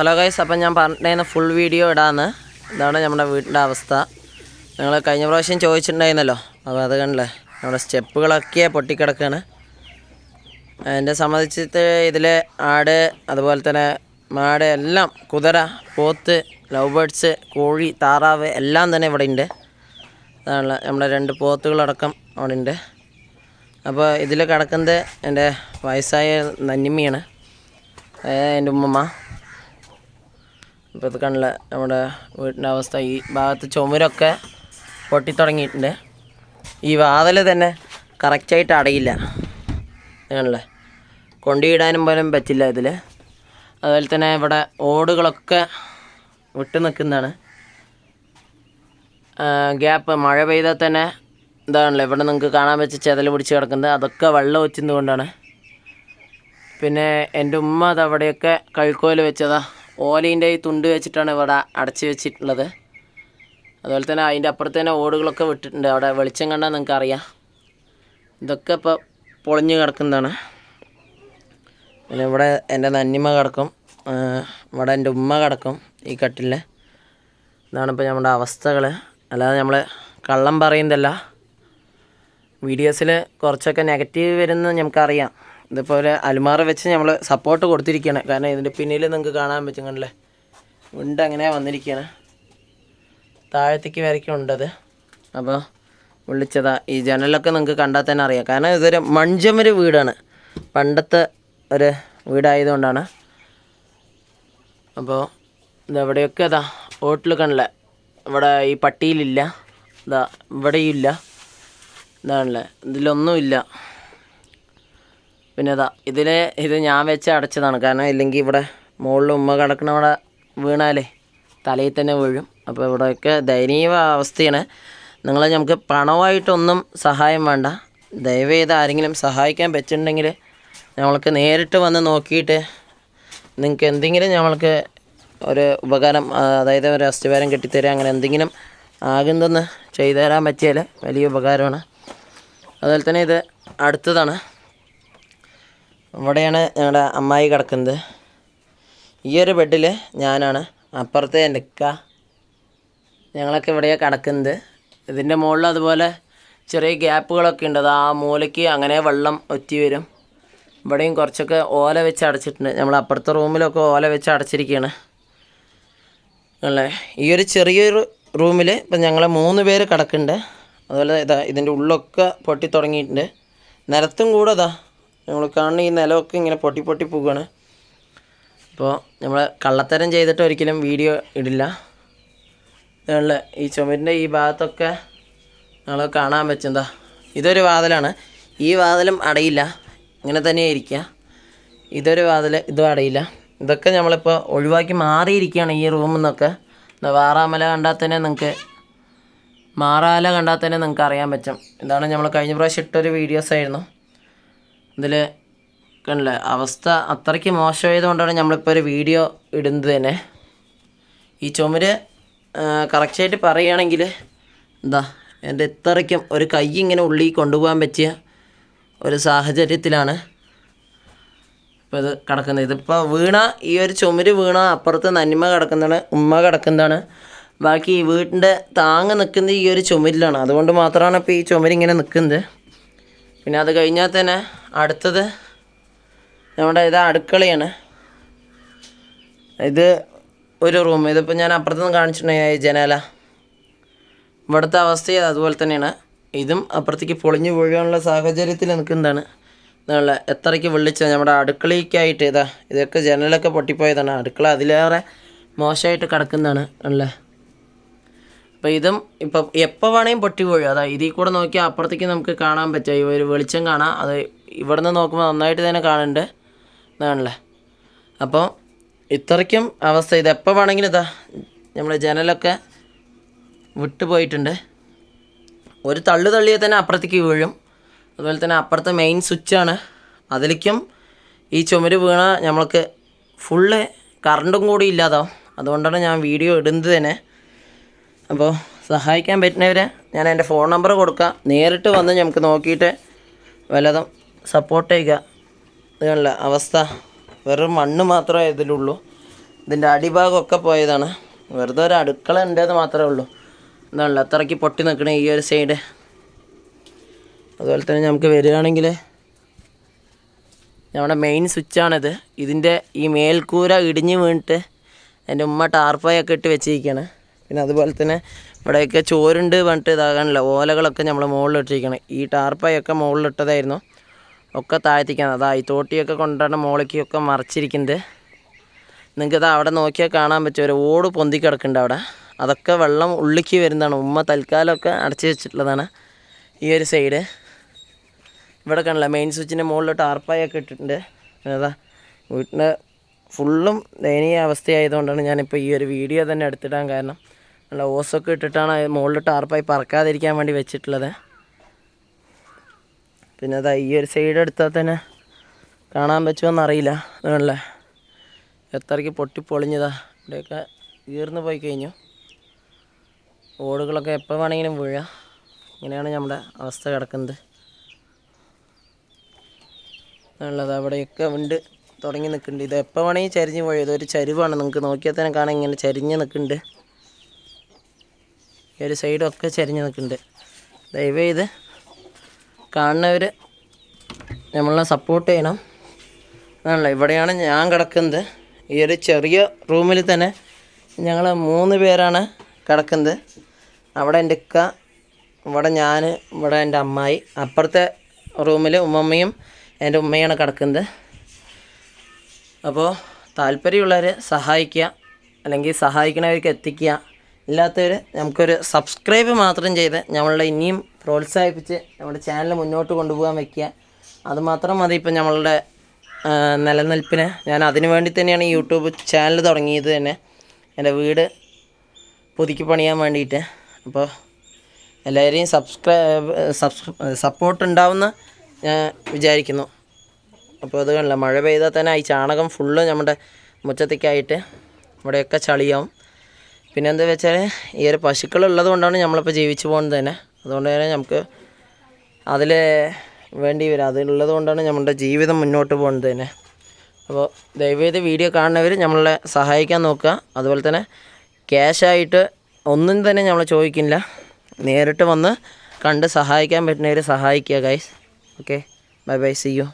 Hello guys, അപ്പം ഞാൻ പറഞ്ഞിട്ടുണ്ടായിരുന്ന full video ഇടാമെന്ന്. ഇതാണ് നമ്മുടെ വീടിൻ്റെ അവസ്ഥ. നിങ്ങൾ കഴിഞ്ഞ പ്രാവശ്യം ചോദിച്ചിട്ടുണ്ടായിരുന്നല്ലോ, അപ്പോൾ അത് കണ്ടില്ലേ, നമ്മുടെ സ്റ്റെപ്പുകളൊക്കെ പൊട്ടിക്കിടക്കുകയാണ്. എന്നെ സംബന്ധിച്ചിട്ട് ഇതിൽ ആട്, അതുപോലെ തന്നെ മാട് എല്ലാം, കുതിര, പോത്ത്, ലവ് ബേർഡ്സ്, കോഴി, താറാവ് എല്ലാം തന്നെ ഇവിടെ ഉണ്ട്. അതാണല്ലോ നമ്മുടെ 2 പോത്തുകളടക്കം അവിടെ ഉണ്ട്. അപ്പോൾ ഇതിൽ കിടക്കുന്നത് എൻ്റെ വയസ്സായ നന്നിമ്മയാണ്, എൻ്റെ ഉമ്മമ്മ. ഇപ്പോൾ ഇത് കണ്ടില്ല നമ്മുടെ വീടിൻ്റെ അവസ്ഥ. ഈ ഭാഗത്ത് ചുമരൊക്കെ പൊട്ടിത്തുടങ്ങിയിട്ടുണ്ട്. ഈ വാതിൽ തന്നെ കറക്റ്റായിട്ട് അടയില്ല, കണ്ടില്ലേ, കൊണ്ടിയിടാനും പോലും പറ്റില്ല ഇതിൽ. അതുപോലെ തന്നെ ഇവിടെ ഓടുകളൊക്കെ വിട്ട് നിൽക്കുന്നതാണ്. ഗ്യാപ്പ് മഴ പെയ്താൽ തന്നെ ഇതാണല്ലോ ഇവിടെ നിങ്ങൾക്ക് കാണാൻ വെച്ച് ചെതൽ പിടിച്ച് കിടക്കുന്നത്. അതൊക്കെ വെള്ളം ഒറ്റുന്നതുകൊണ്ടാണ്. പിന്നെ എൻ്റെ ഉമ്മ അതവിടെയൊക്കെ കഴുക്കോല് വെച്ചതാ, ഓലീൻ്റെ ഈ തുണ്ട് വെച്ചിട്ടാണ് ഇവിടെ അടച്ച് വെച്ചിട്ടുള്ളത്. അതുപോലെ തന്നെ അതിൻ്റെ അപ്പുറത്ത് തന്നെ ഓടുകളൊക്കെ വിട്ടിട്ടുണ്ട്. അവിടെ വെളിച്ചം കണ്ടാൽ നിങ്ങൾക്ക് അറിയാം. ഇതൊക്കെ ഇപ്പോൾ പൊളിഞ്ഞ് കിടക്കുന്നതാണ്. പിന്നെ ഇവിടെ എൻ്റെ നന്നിമ്മ കിടക്കും, ഇവിടെ എൻ്റെ ഉമ്മ കിടക്കും ഈ കട്ടിലിൽ. ഇതാണിപ്പോൾ നമ്മുടെ അവസ്ഥകൾ. അല്ലാതെ നമ്മൾ കള്ളം പറയുന്നതല്ല. വീഡിയോസിൽ കുറച്ചൊക്കെ നെഗറ്റീവ് വരുന്നത് നമുക്കറിയാം. ഇതിപ്പോൾ ഒരു അലുമാറ വെച്ച് നമ്മൾ സപ്പോർട്ട് കൊടുത്തിരിക്കുകയാണ്. കാരണം ഇതിൻ്റെ പിന്നിൽ നിങ്ങൾക്ക് കാണാൻ പറ്റും, കണ്ടില്ലേ, വിണ്ട് അങ്ങനെ വന്നിരിക്കുകയാണ്. താഴത്തേക്ക് വരയ്ക്കുണ്ടത്. അപ്പോൾ വിളിച്ചതാ. ഈ ജനലൊക്കെ നിങ്ങൾക്ക് കണ്ടാൽ തന്നെ അറിയാം. കാരണം ഇതൊരു മൺചുമര് വീടാണ്, പണ്ടത്തെ ഒരു വീടായതുകൊണ്ടാണ്. അപ്പോൾ ഇതെവിടെയൊക്കെ ഇതാ ഓട്ടിൽ കണ്ടില്ലേ, ഇവിടെ ഈ പട്ടിയിലില്ല, ഇതാ ഇവിടെയും ഇല്ല, ഇതാണല്ലേ, ഇതിലൊന്നുമില്ല. പിന്നെ ഇത് ഞാൻ വെച്ച് അടച്ചതാണ്. കാരണം ഇല്ലെങ്കിൽ ഇവിടെ മുകളിൽ ഉമ്മ കിടക്കണ അവിടെ വീണാലേ തലയിൽ തന്നെ വീഴും. അപ്പോൾ ഇവിടെയൊക്കെ ദയനീയ അവസ്ഥയാണ്. നമുക്ക് പണമായിട്ടൊന്നും സഹായം വേണ്ട. ദയവ് ചെയ്ത് ആരെങ്കിലും സഹായിക്കാൻ പറ്റുന്നുണ്ടെങ്കിൽ നമ്മൾക്ക് നേരിട്ട് വന്ന് നോക്കിയിട്ട് നിങ്ങൾക്ക് എന്തെങ്കിലും നമ്മൾക്ക് ഒരു ഉപകാരം, അതായത് ഒരു അസ്ഥിവാരം കെട്ടിത്തരാം, അങ്ങനെ എന്തെങ്കിലും ആകുന്നതെന്ന് ചെയ്തു തരാൻ പറ്റിയാൽ വലിയ ഉപകാരമാണ്. അതുപോലെ തന്നെ ഇത് അടുത്തതാണ്. ഇവിടെയാണ് ഞങ്ങളുടെ അമ്മായി കിടക്കുന്നത്. ഈ ഒരു ബെഡിൽ ഞാനാണ്, അപ്പുറത്ത് എൻ്റെ ഇക്ക, ഞങ്ങളൊക്കെ ഇവിടെയാണ് കിടക്കുന്നത്. ഇതിൻ്റെ മുകളിൽ അതുപോലെ ചെറിയ ഗ്യാപ്പുകളൊക്കെ ഉണ്ട്. അത് ആ മൂലയ്ക്ക് അങ്ങനെ വെള്ളം ഒറ്റി വരും. ഇവിടെയും കുറച്ചൊക്കെ ഓല വെച്ച് അടച്ചിട്ടുണ്ട്. നമ്മൾ അപ്പുറത്തെ റൂമിലൊക്കെ ഓല വെച്ച് അടച്ചിരിക്കുകയാണ് അല്ലേ. ഈ ഒരു ചെറിയൊരു റൂമിൽ ഇപ്പം ഞങ്ങൾ 3 പേര് കിടക്കുന്നുണ്ട്. അതുപോലെ ഇതിൻ്റെ ഉള്ളൊക്കെ പൊട്ടി തുടങ്ങിയിട്ടുണ്ട്. നിലത്തും കൂടെ നമ്മൾ കാണുന്ന ഈ നിലമൊക്കെ ഇങ്ങനെ പൊട്ടി പോവുകയാണ്. അപ്പോൾ നമ്മൾ കള്ളത്തരം ചെയ്തിട്ട് ഒരിക്കലും വീഡിയോ ഇടില്ല. അതുകൊണ്ട് ഈ ചുമരിൻ്റെ ഈ ഭാഗത്തൊക്കെ നമ്മൾ കാണാൻ പറ്റും. ഇതൊരു വാതിലാണ്. ഈ വാതിലും അടയില്ല, ഇങ്ങനെ തന്നെ ഇരിക്കുക. ഇതൊരു വാതിൽ, ഇതും അടയില്ല. ഇതൊക്കെ നമ്മളിപ്പോൾ ഒഴിവാക്കി മാറിയിരിക്കുകയാണ് ഈ റൂമിൽ നിന്നൊക്കെ. വാറാമല കണ്ടാൽ തന്നെ മാറാല കണ്ടാൽ തന്നെ നിങ്ങൾക്ക് അറിയാൻ പറ്റും. ഇതാണ് നമ്മൾ കഴിഞ്ഞ പ്രാവശ്യം ഇട്ടൊരു വീഡിയോസായിരുന്നു. ഇതിൽ കണ്ടില്ലേ, അവസ്ഥ അത്രയ്ക്ക് മോശമായതുകൊണ്ടാണ് നമ്മളിപ്പോൾ ഒരു വീഡിയോ ഇടുന്നത് തന്നെ. ഈ ചുമര് കറക്റ്റായിട്ട് പറയുകയാണെങ്കിൽ എൻ്റെ ഇത്രയ്ക്കും ഒരു കൈ ഇങ്ങനെ ഉള്ളിൽ കൊണ്ടുപോകാൻ പറ്റിയ ഒരു സാഹചര്യത്തിലാണ് ഇപ്പോൾ ഇത് കിടക്കുന്നത്. ഇതിപ്പോൾ ഈ ഒരു ചുമര് വീണ അപ്പുറത്ത് നന്നിമ്മ കിടക്കുന്നതാണ്, ഉമ്മ കിടക്കുന്നതാണ്. ബാക്കി ഈ വീടിൻ്റെ താങ്ങ് നിൽക്കുന്നത് ഈ ഒരു ചുമരിലാണ്. അതുകൊണ്ട് മാത്രമാണ് ഇപ്പോൾ ഈ ചുമരിങ്ങനെ നിൽക്കുന്നത്. പിന്നെ അത് കഴിഞ്ഞാൽ തന്നെ അടുത്തത് നമ്മുടെ അടുക്കളയാണ്. ഇത് ഒരു റൂം. ഇതിപ്പോൾ ഞാൻ അപ്പുറത്തുനിന്ന് കാണിച്ചിട്ടുണ്ടെങ്കിൽ ജനാല. ഇവിടുത്തെ അവസ്ഥയും അതുപോലെ തന്നെയാണ്. ഇതും അപ്പുറത്തേക്ക് പൊളിഞ്ഞു വീഴാനുള്ള സാഹചര്യത്തിൽ നിൽക്കുന്നതാണ്. ഇതാണല്ലേ എത്രയ്ക്ക് വിളിച്ചത് നമ്മുടെ അടുക്കളയ്ക്കായിട്ട്. ഇതൊക്കെ ജനലൊക്കെ പൊട്ടിപ്പോയതാണ്. അടുക്കള അതിലേറെ മോശമായിട്ട് കിടക്കുന്നതാണ് അല്ലേ. അപ്പോൾ ഇതും ഇപ്പം എപ്പോൾ വേണമെങ്കിലും പൊട്ടി വീഴും. ഇതിൽ കൂടെ നോക്കിയാൽ അപ്പുറത്തേക്ക് നമുക്ക് കാണാൻ പറ്റും, ഈ ഒരു വെളിച്ചം കാണാം. അത് ഇവിടെ നിന്ന് നോക്കുമ്പോൾ നന്നായിട്ട് തന്നെ കാണുന്നുണ്ട്, ഇതാണല്ലേ. അപ്പോൾ ഇത്രയ്ക്കും അവസ്ഥ. ഇതെപ്പോൾ വേണമെങ്കിലും നമ്മൾ ജനലൊക്കെ വിട്ടു പോയിട്ടുണ്ട്. ഒരു തള്ളിയാൽ തന്നെ അപ്പുറത്തേക്ക് വീഴും. അതുപോലെ തന്നെ അപ്പുറത്തെ മെയിൻ സ്വിച്ചാണ്, അതിലേക്കും ഈ ചുമര് വീണ നമ്മൾക്ക് ഫുള്ള് കറണ്ടും കൂടി ഇല്ലാതാവും. അതുകൊണ്ടാണ് ഞാൻ വീഡിയോ ഇടുന്നത് തന്നെ. അപ്പോൾ സഹായിക്കാൻ പറ്റുന്നവരെ ഞാൻ എൻ്റെ ഫോൺ നമ്പർ കൊടുക്കാം. നേരിട്ട് വന്ന് നമുക്ക് നോക്കിയിട്ട് വല്ലതും സപ്പോർട്ട് ചെയ്യുക. ഇതല്ല അവസ്ഥ. വെറും മണ്ണ് മാത്രമേ ഇതിലുള്ളൂ. ഇതിൻ്റെ അടിഭാഗമൊക്കെ പോയതാണ്. വെറുതെ ഒരു അടുക്കള ഉണ്ടെന്ന് മാത്രമേ ഉള്ളൂ. എന്താണല്ലോ അത്രയ്ക്ക് പൊട്ടി നിൽക്കണേ ഈ ഒരു സൈഡ്. അതുപോലെ തന്നെ നമുക്ക് വരികയാണെങ്കിൽ നമ്മുടെ മെയിൻ സ്വിച്ചാണിത്. ഇതിൻ്റെ ഈ മേൽക്കൂര ഇടിഞ്ഞ് വീണിട്ട് എൻ്റെ ഉമ്മ ടാർപ്പായൊക്കെ ഇട്ട് വെച്ചിരിക്കുകയാണ്. പിന്നെ അതുപോലെ തന്നെ ഇവിടെയൊക്കെ ചോരുണ്ട് പറഞ്ഞിട്ട് ഇതാകാനില്ല, ഓലകളൊക്കെ നമ്മൾ മുകളിലിട്ടിരിക്കണം. ഈ ടാർപ്പായൊക്കെ മുകളിലിട്ടതായിരുന്നു, ഒക്കെ താഴ്ത്തിക്കാണ്. അതാ ഈ തോട്ടിയൊക്കെ കൊണ്ടാണ് മുകളിലേക്കൊക്കെ മറിച്ചിരിക്കുന്നത്. നിങ്ങൾക്കത് അവിടെ നോക്കിയാൽ കാണാൻ പറ്റും, ഒരു ഓട് പൊന്തി കിടക്കുന്നുണ്ട് അവിടെ. അതൊക്കെ വെള്ളം ഉള്ളിലേക്ക് വരുന്നതാണ്. ഉമ്മ തൽക്കാലമൊക്കെ അടച്ചു വെച്ചിട്ടുള്ളതാണ് ഈ ഒരു സൈഡ്. ഇവിടെ കാണില്ല, മെയിൻ സ്വിച്ചിൻ്റെ മുകളിൽ ടാർപ്പായൊക്കെ ഇട്ടിട്ടുണ്ട്. അതാ വീട്ടിൻ്റെ ഫുള്ളും ദയനീയ അവസ്ഥയായതുകൊണ്ടാണ് ഞാനിപ്പോൾ ഈ ഒരു വീഡിയോ തന്നെ എടുത്തിടാൻ കാരണം. നല്ല ഓസൊക്കെ ഇട്ടിട്ടാണ് മുകളിൽ ടാർപ്പായി പറക്കാതിരിക്കാൻ വേണ്ടി വെച്ചിട്ടുള്ളത്. പിന്നെ അതാ ഈ ഒരു സൈഡ് എടുത്താൽ തന്നെ കാണാൻ പറ്റുമോയെന്നറിയില്ല. അതുകൊണ്ടല്ലേ എത്രയ്ക്ക് പൊട്ടിപ്പൊളിഞ്ഞതാ. ഇവിടെയൊക്കെ ഈർന്ന് പോയി കഴിഞ്ഞു. ഓടുകളൊക്കെ എപ്പോൾ വേണമെങ്കിലും വീഴാം. ഇങ്ങനെയാണ് നമ്മുടെ അവസ്ഥ കിടക്കുന്നത്. ഉള്ളത് അവിടെയൊക്കെ ഉണ്ട് തുടങ്ങി നിൽക്കുന്നുണ്ട്. ഇത് എപ്പോൾ വേണമെങ്കിൽ ചരിഞ്ഞ് പോയി. ഇതൊരു ചരിവാണ്, നിങ്ങൾക്ക് നോക്കിയാൽ തന്നെ കാണാൻ ഇങ്ങനെ ചരിഞ്ഞ് നിൽക്കുന്നുണ്ട്. ഈ ഒരു സൈഡൊക്കെ ചരിഞ്ഞ് നിൽക്കുന്നുണ്ട്. ദയവേത് കാണുന്നവർ നമ്മളെ സപ്പോർട്ട് ചെയ്യണം. ആണല്ലോ ഇവിടെയാണ് ഞാൻ കിടക്കുന്നത്. ഈ ഒരു ചെറിയ റൂമിൽ തന്നെ ഞങ്ങൾ 3 പേരാണ് കിടക്കുന്നത്. അവിടെ എൻ്റെ ഇക്ക, ഇവിടെ ഞാൻ, ഇവിടെ എൻ്റെ അമ്മായി. അപ്പുറത്തെ റൂമിൽ ഉമ്മമ്മയും എൻ്റെ ഉമ്മയാണ് കിടക്കുന്നത്. അപ്പോൾ താല്പര്യമുള്ളവർ സഹായിക്കുക, അല്ലെങ്കിൽ സഹായിക്കണവർക്ക് എത്തിക്കുക. ഇല്ലാത്തവർ നമുക്കൊരു സബ്സ്ക്രൈബ് മാത്രം ചെയ്ത് നമ്മളുടെ ഇനിയും പ്രോത്സാഹിപ്പിച്ച് നമ്മുടെ ചാനൽ മുന്നോട്ട് കൊണ്ടുപോകാൻ വയ്ക്കുക. അതുമാത്രം മതി ഇപ്പം നമ്മളുടെ നിലനിൽപ്പിന്. ഞാൻ അതിനു വേണ്ടി തന്നെയാണ് ഈ യൂട്യൂബ് ചാനൽ തുടങ്ങിയത് തന്നെ, എൻ്റെ വീട് പുതുക്കി പണിയാൻ വേണ്ടിയിട്ട്. അപ്പോൾ എല്ലാവരെയും സപ്പോർട്ട് ഉണ്ടാവുമെന്ന് ഞാൻ വിചാരിക്കുന്നു. അപ്പോൾ അത് കണ്ടില്ല, മഴ പെയ്താൽ തന്നെ ഈ ചാണകം ഫുള്ള് നമ്മുടെ മുറ്റത്തേക്കായിട്ട് ഇവിടെയൊക്കെ ചളിയാവും. പിന്നെ എന്താ വെച്ചാൽ ഈ ഒരു പശുക്കളുള്ളത് കൊണ്ടാണ് നമ്മളിപ്പോൾ ജീവിച്ചു പോകുന്നത് തന്നെ. അതുകൊണ്ട് തന്നെ നമുക്ക് അതിൽ വേണ്ടി വരും, അതിലുള്ളത് കൊണ്ടാണ് നമ്മുടെ ജീവിതം മുന്നോട്ട് പോകുന്നത് തന്നെ. അപ്പോൾ ദയവേത് വീഡിയോ കാണുന്നവർ നമ്മളെ സഹായിക്കാൻ നോക്കുക. അതുപോലെ തന്നെ ക്യാഷായിട്ട് ഒന്നും തന്നെ നമ്മൾ ചോദിക്കില്ല, നേരിട്ട് വന്ന് കണ്ട് സഹായിക്കാൻ പറ്റുന്നവർ സഹായിക്കുക guys. Okay, bye bye, see U.